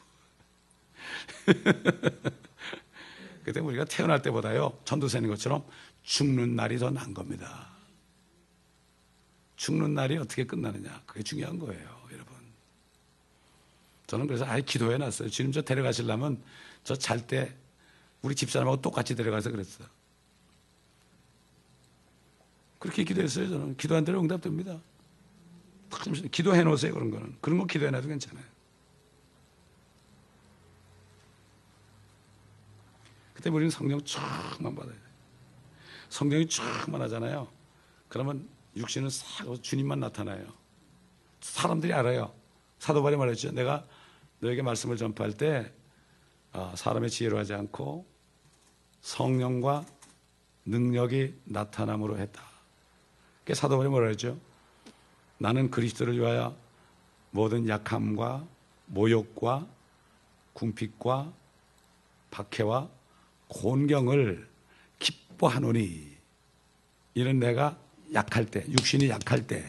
그때 우리가 태어날 때보다요, 전도사인 것처럼 죽는 날이 더 난 겁니다. 죽는 날이 어떻게 끝나느냐, 그게 중요한 거예요, 여러분. 저는 그래서 아예 기도해 놨어요. 주님 저 데려가시려면 저 잘 때 우리 집사람하고 똑같이 데려가서 그랬어요. 그렇게 기도했어요. 저는 기도한 대로 응답됩니다. 기도해 놓으세요. 그런 거는, 그런 거 기도해 놔도 괜찮아요. 그때 우리는 성령 쫙만 받아야 돼요. 성령이 쫙만 하잖아요. 그러면 육신은 싹 주님만 나타나요. 사람들이 알아요. 사도 바울이 말했죠. 내가 너에게 말씀을 전파할 때 사람의 지혜로 하지 않고 성령과 능력이 나타남으로 했다. 그게 사도 바울이 뭐라 했죠? 나는 그리스도를 위하여 모든 약함과 모욕과 궁핍과 박해와 곤경을 기뻐하노니, 이는 내가 약할 때, 육신이 약할 때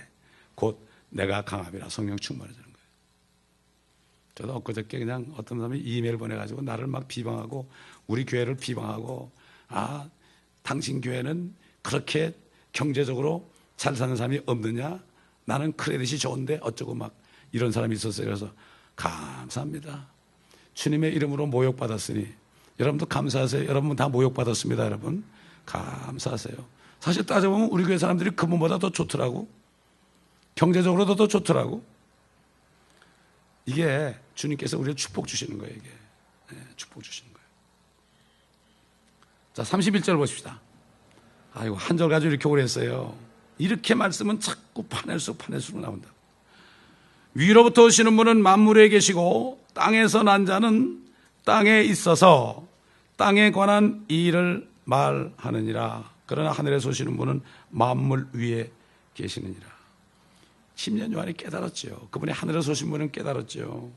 곧 내가 강함이라. 성령 충만해지는 거예요. 저도 엊그저께 그냥 어떤 사람이 이메일 보내가지고 나를 막 비방하고 우리 교회를 비방하고, 당신 교회는 그렇게 경제적으로 잘 사는 사람이 없느냐, 나는 크레딧이 좋은데 어쩌고 막 이런 사람이 있었어요. 그래서 감사합니다. 주님의 이름으로 모욕받았으니 여러분도 감사하세요. 여러분 다 모욕받았습니다. 여러분 감사하세요. 사실 따져보면 우리 교회 사람들이 그분보다 더 좋더라고. 경제적으로도 더 좋더라고. 이게 주님께서 우리를 축복 주시는 거예요. 이게 축복 주시는 거예요. 자, 31절 보십시다. 아이고, 한 절 가지고 이렇게 오래 했어요. 이렇게 말씀은 자꾸 파낼수록 나온다. 위로부터 오시는 분은 만물에 계시고 땅에서 난 자는 땅에 있어서 땅에 관한 일을 말하느니라. 그러나 하늘에서 오시는 분은 만물 위에 계시느니라. 10년 요한이 깨달았죠. 그분이 하늘에서 오신 분은 깨달았죠.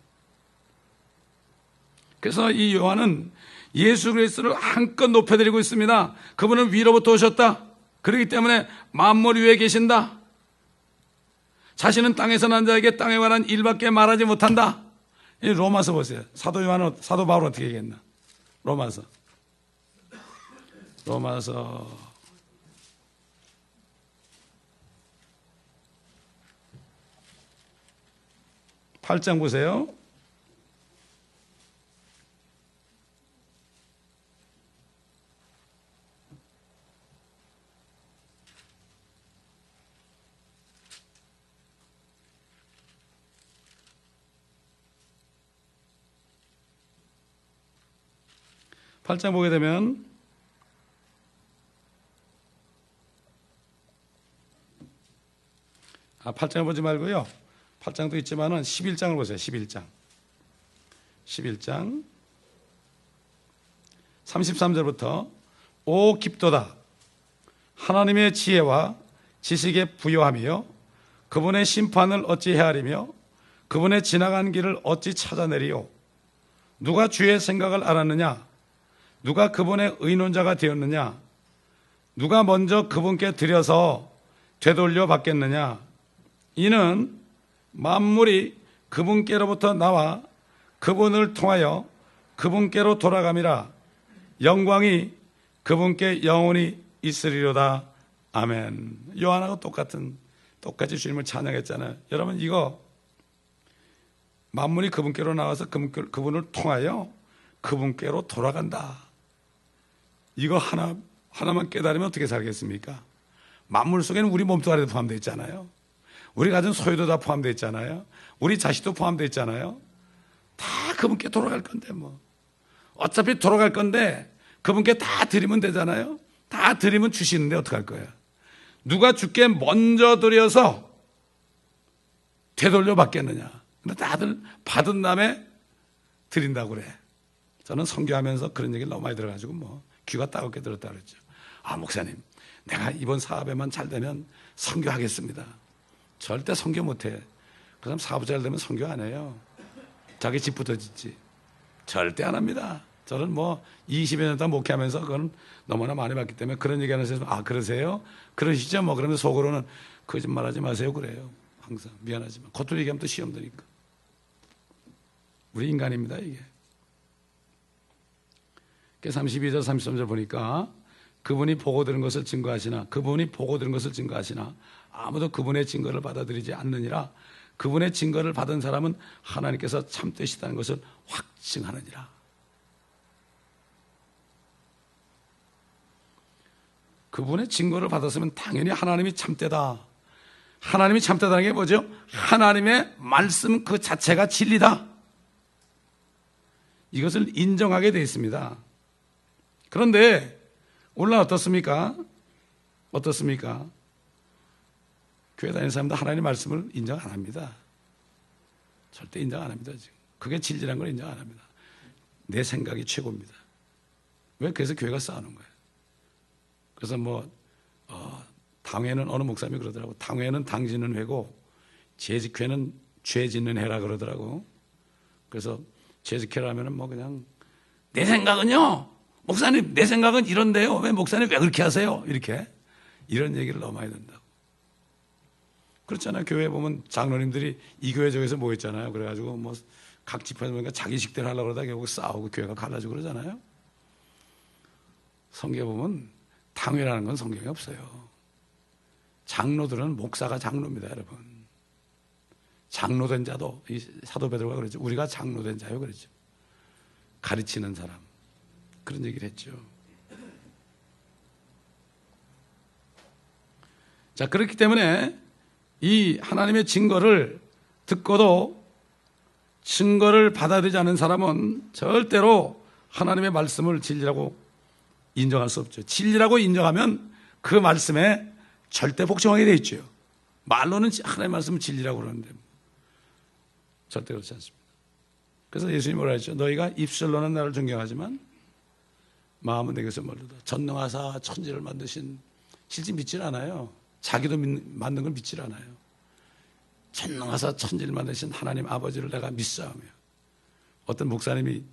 그래서 이 요한은 예수 그리스도를 한껏 높여드리고 있습니다. 그분은 위로부터 오셨다. 그렇기 때문에 만물 위에 계신다. 자신은 땅에서 난 자에게 땅에 관한 일밖에 말하지 못한다. 이 로마서 보세요. 사도 바울은 어떻게 얘기했나? 로마서 8장 보세요. 팔장 보게 되면 아, 8장을 보지 말고요. 8장도 있지만은 11장을 보세요. 11장 33절부터 오 깊도다. 하나님의 지혜와 지식에 부요하며 그분의 심판을 어찌 헤아리며 그분의 지나간 길을 어찌 찾아내리요. 누가 주의 생각을 알았느냐? 누가 그분의 의논자가 되었느냐? 누가 먼저 그분께 드려서 되돌려 받겠느냐? 이는 만물이 그분께로부터 나와 그분을 통하여 그분께로 돌아감이라. 영광이 그분께 영원히 있으리로다. 아멘. 요한하고 똑같이 주님을 찬양했잖아요. 여러분, 이거 만물이 그분께로 나와서 그분을 통하여 그분께로 돌아간다. 이거 하나만 깨달으면 어떻게 살겠습니까? 만물 속에는 우리 몸뚱아리도 포함되어 있잖아요. 우리 가진 소유도 다 포함되어 있잖아요. 우리 자식도 포함되어 있잖아요. 다 그분께 돌아갈 건데 뭐. 어차피 돌아갈 건데 그분께 다 드리면 되잖아요. 다 드리면 주시는데 어떡할 거예요? 누가 주께 먼저 드려서 되돌려 받겠느냐. 근데 다들 받은 다음에 드린다고 그래. 저는 선교하면서 그런 얘기를 너무 많이 들어가지고 뭐 귀가 따갑게 들었다 그랬죠. 아, 목사님, 내가 이번 사업에만 잘 되면 선교하겠습니다. 절대 선교 못해. 그 사람 사업 잘 되면 선교 안 해요. 자기 집부터 짓지. 절대 안 합니다. 저는 뭐 20여 년 동안 목회하면서 그건 너무나 많이 봤기 때문에 그런 얘기 하는 사람, 아, 그러세요? 그러시죠? 뭐 그러면 속으로는 거짓말하지 마세요 그래요. 항상 미안하지만 겉으로 얘기하면 또 시험 드니까. 우리 인간입니다 이게. 32절 33절 보니까 그분이 보고 들은 것을 증거하시나, 그분이 보고 들은 것을 증거하시나 아무도 그분의 증거를 받아들이지 않느니라. 그분의 증거를 받은 사람은 하나님께서 참되시다는 것을 확증하느니라. 그분의 증거를 받았으면 당연히 하나님이 참되다. 하나님이 참되다는 게 뭐죠? 하나님의 말씀 그 자체가 진리다. 이것을 인정하게 되어 있습니다. 그런데 오늘날 어떻습니까? 어떻습니까? 교회 다니는 사람도 하나님의 말씀을 인정 안 합니다. 절대 인정 안 합니다. 지금 그게 진리라는 걸 인정 안 합니다. 내 생각이 최고입니다. 왜? 그래서 교회가 싸우는 거예요. 그래서 당회는 어느 목사님이 그러더라고. 당회는 당 짓는 회고 재직회는 죄 짓는 회라 그러더라고. 그래서 재직회라 하면은 그냥 내 생각은요, 목사님 내 생각은 이런데요, 왜 목사님 왜 그렇게 하세요? 이런 얘기를 너무 많이 된다고. 그렇잖아요. 교회에 보면 장로님들이 이 교회 저기서 모였잖아요. 그래가지고 각 집회에서 보니까 자기 식대를 하려고 그러다 결국 싸우고 교회가 갈라지고 그러잖아요. 성경에 보면 당회라는 건 성경에 없어요. 장로들은 목사가 장로입니다, 여러분. 장로된 자도, 이 사도 베드로가 그랬죠. 우리가 장로된 자요, 그랬죠. 가르치는 사람. 그런 얘기를 했죠. 자, 그렇기 때문에 이 하나님의 증거를 듣고도 증거를 받아들이지 않은 사람은 절대로 하나님의 말씀을 진리라고 인정할 수 없죠. 진리라고 인정하면 그 말씀에 절대 복종하게 돼 있죠. 말로는 하나님의 말씀은 진리라고 그러는데 절대 그렇지 않습니다. 그래서 예수님이 뭐라 했죠? 너희가 입술로는 나를 존경하지만 마음은 내게서 멀리다. 전능하사 천지를 만드신, 실제 믿질 않아요. 자기도 만든 걸 믿질 않아요. 전능하사 천지를 만드신 하나님 아버지를 내가 믿사오며. 어떤 목사님이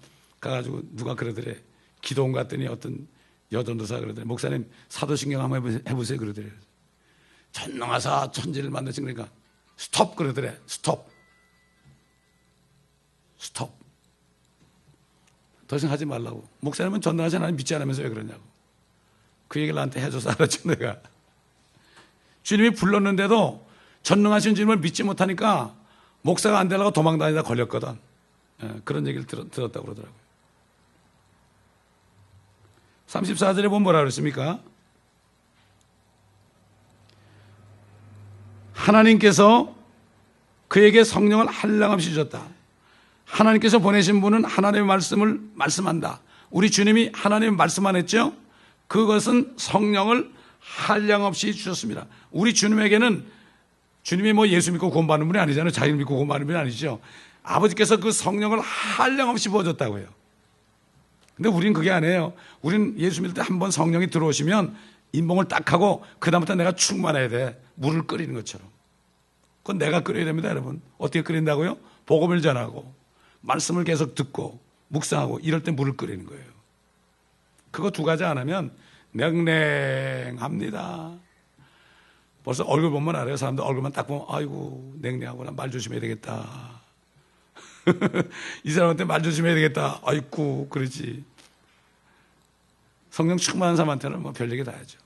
가가지고 누가 그러더래. 기도원 갔더니 어떤 여전도사 그러더래. 목사님 사도신경 한번 해보세요 그러더래. 전능하사 천지를 만드신, 그러니까 스톱 그러더래. 스톱. 더 이상 하지 말라고. 목사님은 전능하신 하나님 믿지 않으면서 왜 그러냐고. 그 얘기를 나한테 해줘서 알았죠, 내가. 주님이 불렀는데도 전능하신 주님을 믿지 못하니까 목사가 안 되려고 도망다니다 걸렸거든. 그런 얘기를 들었다고 그러더라고요. 34절에 보면 뭐라 그랬습니까? 하나님께서 그에게 성령을 한량없이 주셨다. 하나님께서 보내신 분은 하나님의 말씀을 말씀한다. 우리 주님이 하나님의 말씀 안 했죠? 그것은 성령을 한량없이 주셨습니다. 우리 주님에게는, 주님이 예수 믿고 구원받는 분이 아니잖아요. 자기를 믿고 구원받는 분이 아니죠. 아버지께서 그 성령을 한량없이 부어줬다고요. 근데 우린 그게 아니에요. 우린 예수 믿을 때 한 번 성령이 들어오시면 인봉을 딱 하고 그다음부터 내가 충만해야 돼. 물을 끓이는 것처럼. 그건 내가 끓여야 됩니다, 여러분. 어떻게 끓인다고요? 복음을 전하고 말씀을 계속 듣고 묵상하고 이럴 때 물을 끓이는 거예요. 그거 두 가지 안 하면 냉랭합니다. 벌써 얼굴 보면 알아요. 사람들 얼굴만 딱 보면 아이고 냉랭하구나. 말 조심해야 되겠다. 이 사람한테 말 조심해야 되겠다. 아이고 그러지. 성령 충만한 사람한테는 별 얘기 다 하죠.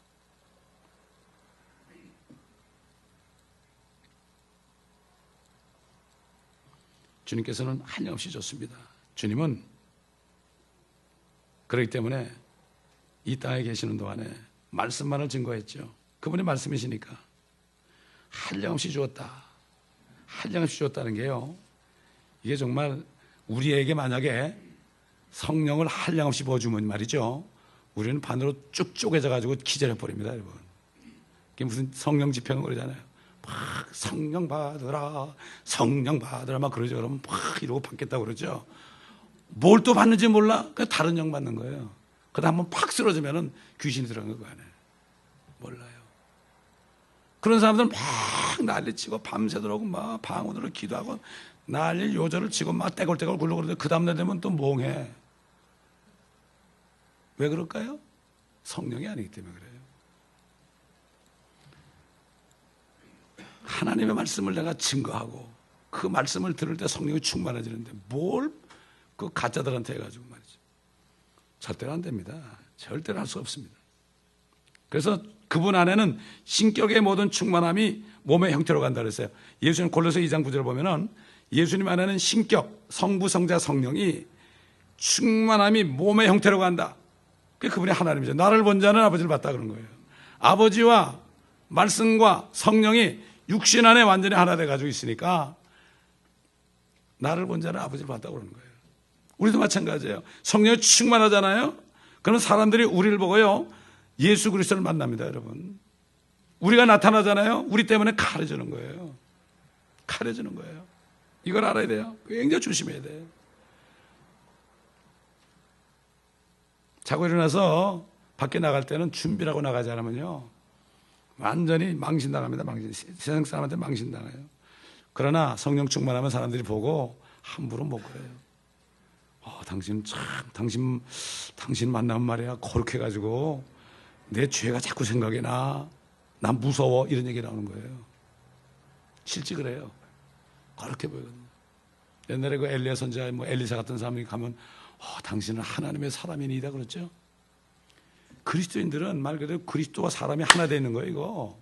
주님께서는 한량없이 줬습니다. 주님은 그렇기 때문에 이 땅에 계시는 동안에 말씀만을 증거했죠. 그분의 말씀이시니까 한량없이 주었다. 한량없이 주었다는 게요, 이게 정말 우리에게 만약에 성령을 한량없이 부어주면 말이죠, 우리는 반으로 쭉 쪼개져 가지고 기절해버립니다, 여러분. 그게 무슨 성령 집회가 그러잖아요. 막 성령 받으라, 성령 받으라 막 그러죠. 그러면 막 이러고 받겠다고 그러죠. 뭘 또 받는지 몰라. 그 다른 영 받는 거예요. 그러다 한번 팍 쓰러지면은 귀신이 들어간 거 안에. 몰라요. 그런 사람들 막 난리치고 밤새도록 막 방언으로 기도하고 난리 요절을 치고 막 떼굴떼굴 굴러 그러는데 그 다음날 되면 또 멍해. 왜 그럴까요? 성령이 아니기 때문에 그래요. 하나님의 말씀을 내가 증거하고 그 말씀을 들을 때 성령이 충만해지는데 뭘 그 가짜들한테 해가지고 말이죠. 절대로 안 됩니다. 절대로 할 수 없습니다. 그래서 그분 안에는 신격의 모든 충만함이 몸의 형태로 간다 그랬어요. 예수님 골로새 2장 9절을 보면은 예수님 안에는 신격, 성부, 성자, 성령이 충만함이 몸의 형태로 간다. 그분이 하나님이죠. 나를 본 자는 아버지를 봤다 그런 거예요. 아버지와 말씀과 성령이 육신 안에 완전히 하나 돼가지고 있으니까 나를 본 자는 아버지를 봤다고 그러는 거예요. 우리도 마찬가지예요. 성령이 충만하잖아요. 그러면 사람들이 우리를 보고요 예수 그리스도를 만납니다. 여러분, 우리가 나타나잖아요. 우리 때문에 가려주는 거예요. 가려주는 거예요. 이걸 알아야 돼요. 굉장히 조심해야 돼요. 자고 일어나서 밖에 나갈 때는 준비하고 나가지 않으면요 완전히 망신당합니다. 세상 사람한테 망신당해요. 그러나 성령 충만하면 사람들이 보고 함부로 못 그래요. 당신 참, 당신 만나면 말이야 거룩해가지고 내 죄가 자꾸 생각이 나. 난 무서워. 이런 얘기 나오는 거예요. 실제 그래요. 그렇게 보이거든요. 옛날에 그 엘리야 선지자, 엘리사 같은 사람이 가면 당신은 하나님의 사람이니다 그랬죠. 그리스도인들은 말 그대로 그리스도와 사람이 하나 되는 거예요. 이거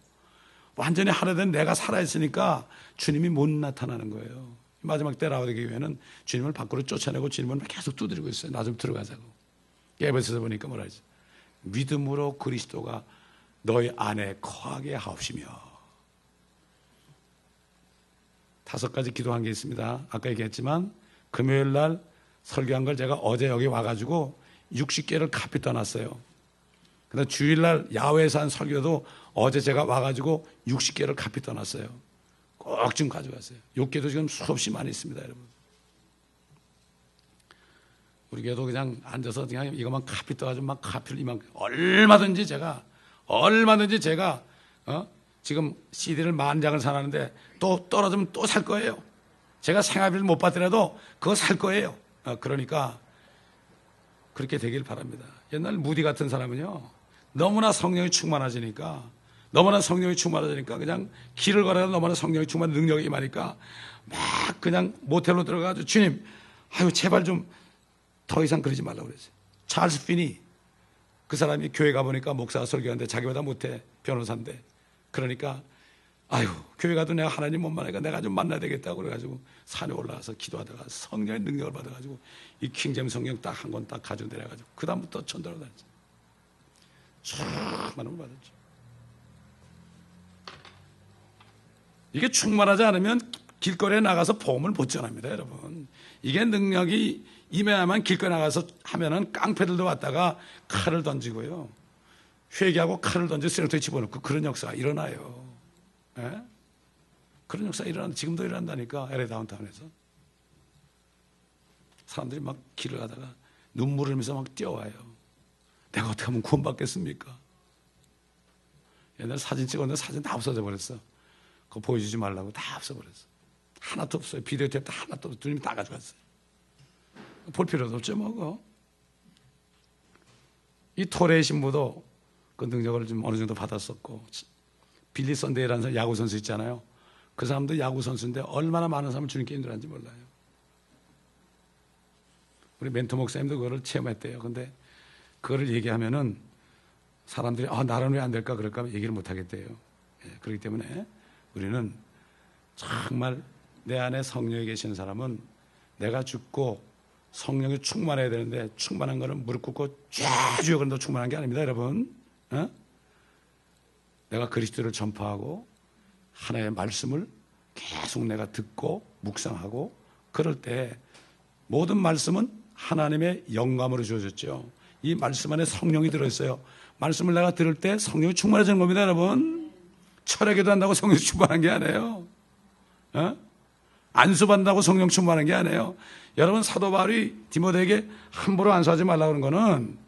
완전히 하나 된 내가 살아있으니까 주님이 못 나타나는 거예요. 마지막 때 라오디게 교회는 주님을 밖으로 쫓아내고 주님을 계속 두드리고 있어요. 나 좀 들어가자고. 에베소서 보니까 뭐라 하지? 믿음으로 그리스도가 너희 안에 거하게 하옵시며. 5가지 기도한 게 있습니다. 아까 얘기했지만 금요일 날 설교한 걸 제가 어제 여기 와가지고 60개를 카피 떠났어요. 그다음 주일날 야외에서 한 설교도 어제 제가 와가지고 60개를 카피 떠났어요. 꼭 좀 가져갔어요. 6개도 지금 수없이 많이 있습니다, 여러분. 우리 교회도 그냥 앉아서 그냥 이것만 카피 떠가지고 막 카피를 이만큼 얼마든지 제가 지금 CD를 10,000장을 사놨는데 또 떨어지면 또 살 거예요. 제가 생활비를 못 받더라도 그거 살 거예요. 그러니까 그렇게 되길 바랍니다. 옛날 무디 같은 사람은요 너무나 성령이 충만해지니까 그냥 길을 걸어도 너무나 성령이 충만 능력이 임하니까 막 그냥 모텔로 들어가서 주님 제발 좀 더 이상 그러지 말라고 그랬어요. 찰스 피니 그 사람이 교회 가보니까 목사가 설교하는데 자기보다 못해 변호사인데 그러니까 교회 가도 내가 하나님 못 만나니까 내가 좀 만나야 되겠다고 그래가지고 산에 올라가서 기도하다가 성령의 능력을 받아가지고 이 킹제임스 성경 딱 한 권 딱 가지고 내려가지고 그 다음부터 천도로 다녔죠. 충만함을 받았죠. 이게 충만하지 않으면 길거리에 나가서 복음을 못 전합니다, 여러분. 이게 능력이 임해야만 길거리에 나가서 하면은 깡패들도 왔다가 칼을 던지고요. 회개하고 칼을 던져 쓰레기통에 집어넣고 그런 역사가 일어나요. 예? 그런 역사가 지금도 일어난다니까, LA 다운타운에서. 사람들이 막 길을 가다가 눈물을 흘리면서 막 뛰어와요. 내가 어떻게 하면 구원받겠습니까? 옛날에 사진 찍었는데 사진 다 없어져 버렸어. 그거 보여주지 말라고 다 없어버렸어. 하나도 없어요. 비디오 테이프도 하나도 없어요. 주님이 다 가져갔어요. 볼 필요도 없죠, 뭐. 이 토레이 신부도 그 능력을 좀 어느 정도 받았었고, 빌리 선데이라는 야구 선수 있잖아요. 그 사람도 야구 선수인데 얼마나 많은 사람을 주님께 인도하는지 몰라요. 우리 멘토 목사님도 그거를 체험했대요. 근데 그거를 얘기하면은 사람들이 나는 왜 안 될까 그럴까 얘기를 못 하겠대요. 예, 그렇기 때문에 우리는 정말 내 안에 성령이 계시는 사람은 내가 죽고 성령이 충만해야 되는데 충만한 거는 무릎 꿇고 쫙 그런다고 충만한 게 아닙니다, 여러분. 내가 그리스도를 전파하고 하나님의 말씀을 계속 내가 듣고 묵상하고 그럴 때 모든 말씀은 하나님의 영감으로 주어졌죠. 이 말씀 안에 성령이 들어있어요. 말씀을 내가 들을 때 성령이 충만해지는 겁니다, 여러분. 철학에도 한다고 성령 충만한 게 아니에요. 안수받는다고 성령 충만한 게 아니에요. 여러분, 사도 바울이 디모데에게 함부로 안수하지 말라고 그런 거는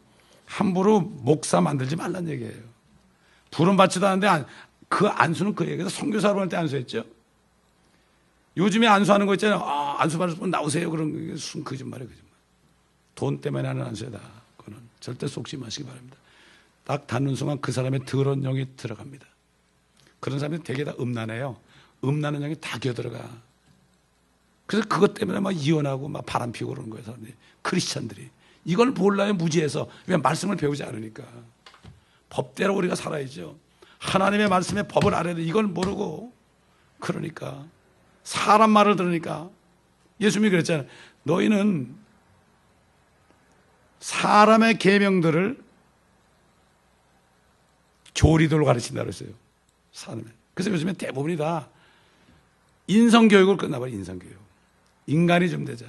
함부로 목사 만들지 말란 얘기예요. 부름 받지도 않는데 그 안수는 그 얘기에서 선교사로 할 때 안수했죠. 요즘에 안수하는 거 있잖아요. 안수 받을 분 나오세요. 그런 게 거짓말이에요, 거짓말. 돈 때문에 하는 안수다. 그거는 절대 속지 마시기 바랍니다. 딱 닿는 순간 그 사람의 더러운 영이 들어갑니다. 그런 사람이 되게 다 음란해요. 음란한 영이 다 기어들어가. 그래서 그것 때문에 막 이혼하고 막 바람 피우고 그러는 거예요, 사람들이. 크리스찬들이. 이걸 몰라요, 무지해서. 왜 말씀을 배우지 않으니까. 법대로 우리가 살아야죠. 하나님의 말씀에 법을 알아야 돼. 이걸 모르고 그러니까 사람 말을 들으니까 예수님이 그랬잖아요. 너희는 사람의 계명들을 교리들로 가르친다 그랬어요. 그래서 요즘에 대부분이 다 인성교육을 끝나버려. 인성교육. 인간이 좀 되자.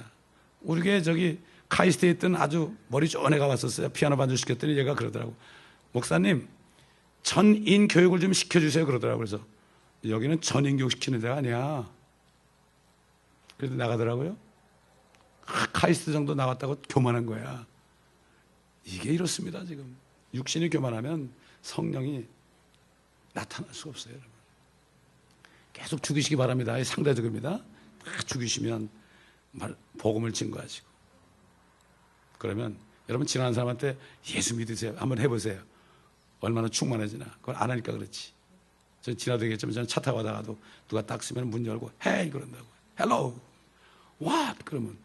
우리 교회 저기 카이스트에 있던 아주 머리 좋은 애가 왔었어요. 피아노 반주 시켰더니 얘가 그러더라고. 목사님 전인 교육을 좀 시켜주세요 그러더라고. 그래서 여기는 전인 교육 시키는 데가 아니야. 그래도 나가더라고요. 카이스트 정도 나왔다고 교만한 거야. 이게 이렇습니다. 지금 육신이 교만하면 성령이 나타날 수가 없어요. 여러분. 계속 죽이시기 바랍니다. 상대적입니다. 다 죽이시면 복음을 증거하시고 그러면 여러분 지나가는 사람한테 예수 믿으세요. 한번 해보세요. 얼마나 충만해지나. 그걸 안 하니까 그렇지. 저 지나도 얘기했지만 저는 차 타고 가다가도 누가 딱 쓰면 문 열고 Hey 그런다고. Hello. What? 그러면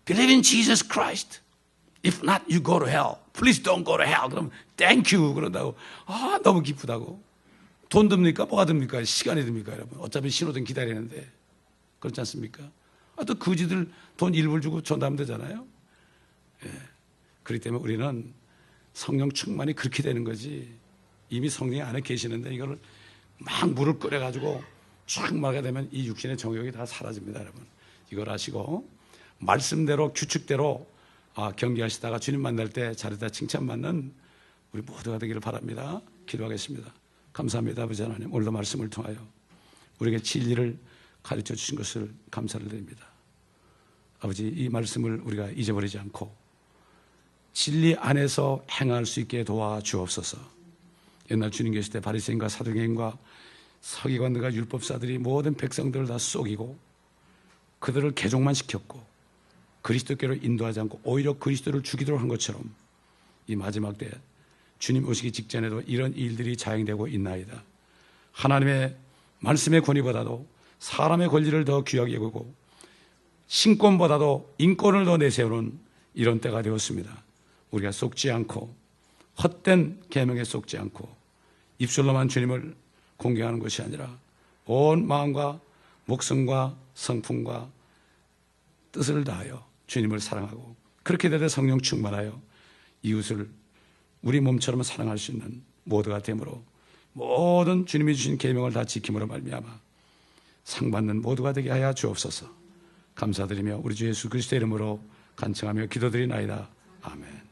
Believe in Jesus Christ. If not, you go to hell. Please don't go to hell. 그러면 Thank you 그런다고. 아 너무 기쁘다고. 돈 듭니까? 뭐가 듭니까? 시간이 듭니까? 여러분. 어차피 신호등 기다리는데. 그렇지 않습니까? 또 그지들 돈 일부를 주고 전담하면 되잖아요. 예. 그렇기 때문에 우리는 성령 충만이 그렇게 되는 거지. 이미 성령이 안에 계시는데 이거를 막 물을 끓여가지고 충만하게 되면 이 육신의 정욕이 다 사라집니다, 여러분. 이걸 아시고 말씀대로 규칙대로 경계하시다가 주님 만날 때 자리다 칭찬받는 우리 모두가 되기를 바랍니다. 기도하겠습니다. 감사합니다, 아버지 하나님. 오늘도 말씀을 통하여 우리에게 진리를 가르쳐 주신 것을 감사를 드립니다. 아버지, 이 말씀을 우리가 잊어버리지 않고 진리 안에서 행할 수 있게 도와주옵소서. 옛날 주님 계실 때 바리새인과 사두개인과 서기관들과 율법사들이 모든 백성들을 다 속이고 그들을 개종만 시켰고 그리스도께로 인도하지 않고 오히려 그리스도를 죽이도록 한 것처럼 이 마지막 때 주님 오시기 직전에도 이런 일들이 자행되고 있나이다. 하나님의 말씀의 권위보다도 사람의 권리를 더 귀하게 여기고 신권보다도 인권을 더 내세우는 이런 때가 되었습니다. 우리가 속지 않고 헛된 계명에 속지 않고 입술로만 주님을 공경하는 것이 아니라 온 마음과 목성과 성품과 뜻을 다하여 주님을 사랑하고 그렇게 되되 성령 충만하여 이웃을 우리 몸처럼 사랑할 수 있는 모두가 되므로 모든 주님이 주신 계명을 다 지킴으로 말미암아 상 받는 모두가 되게 하여 주옵소서. 감사드리며 우리 주 예수 그리스도의 이름으로 간청하며 기도드리나이다. 아멘.